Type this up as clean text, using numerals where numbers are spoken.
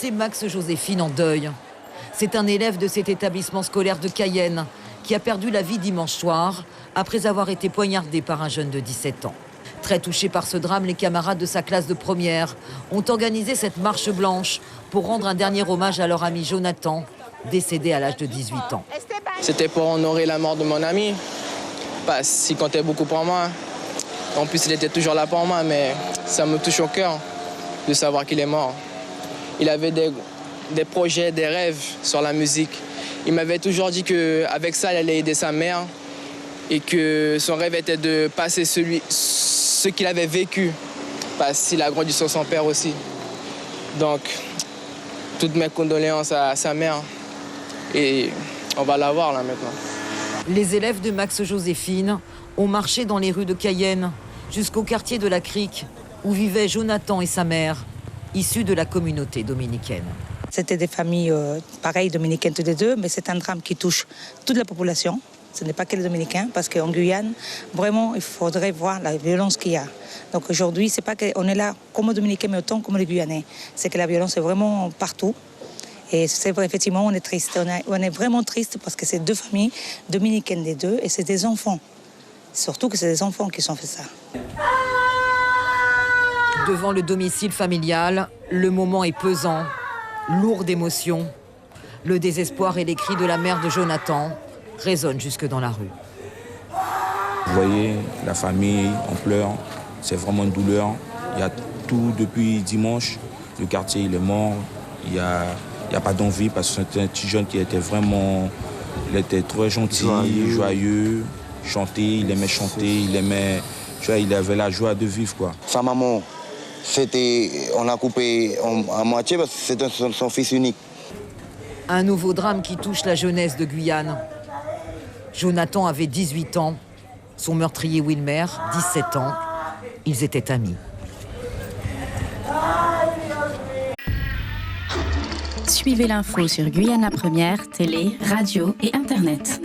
C'est Max Joséphine en deuil. C'est un élève de cet établissement scolaire de Cayenne qui a perdu la vie dimanche soir après avoir été poignardé par un jeune de 17 ans. Très touchés par ce drame, les camarades de sa classe de première ont organisé cette marche blanche pour rendre un dernier hommage à leur ami Jonathan, décédé à l'âge de 18 ans. C'était pour honorer la mort de mon ami, parce qu'il comptait beaucoup pour moi. En plus, il était toujours là pour moi, mais ça me touche au cœur de savoir qu'il est mort. Il avait des projets, des rêves sur la musique. Il m'avait toujours dit qu'avec ça, il allait aider sa mère et que son rêve était de passer ce qu'il avait vécu, parce qu'il a grandi sur son père aussi. Donc, toutes mes condoléances à sa mère et on va la voir là maintenant. Les élèves de Max Joséphine ont marché dans les rues de Cayenne jusqu'au quartier de la Crique où vivaient Jonathan et sa mère, issus de la communauté dominicaine. C'était des familles pareilles, dominicaines toutes les deux, mais c'est un drame qui touche toute la population. Ce n'est pas que les Dominicains, parce qu'en Guyane, vraiment, il faudrait voir la violence qu'il y a. Donc aujourd'hui, c'est pas qu'on est là comme les Dominicains, mais autant comme les Guyanais. C'est que la violence est vraiment partout. Et c'est vrai, effectivement, on est triste. On est vraiment triste parce que c'est deux familles dominicaines les deux, et c'est des enfants. Surtout que c'est des enfants qui ont fait ça. Devant le domicile familial, le moment est pesant, lourd d'émotions. Le désespoir et les cris de la mère de Jonathan résonnent jusque dans la rue. Vous voyez, la famille, on pleure, c'est vraiment une douleur. Il y a tout depuis dimanche, le quartier il est mort, il n'y a pas d'envie parce que c'était un petit jeune qui était vraiment, il était très gentil, joyeux, chanter, il aimait chanter, il avait la joie de vivre, quoi. Sa maman, on l'a coupé à moitié parce que c'était son fils unique. Un nouveau drame qui touche la jeunesse de Guyane. Jonathan avait 18 ans, son meurtrier Wilmer, 17 ans. Ils étaient amis. Suivez l'info sur Guyana Première, télé, radio et internet.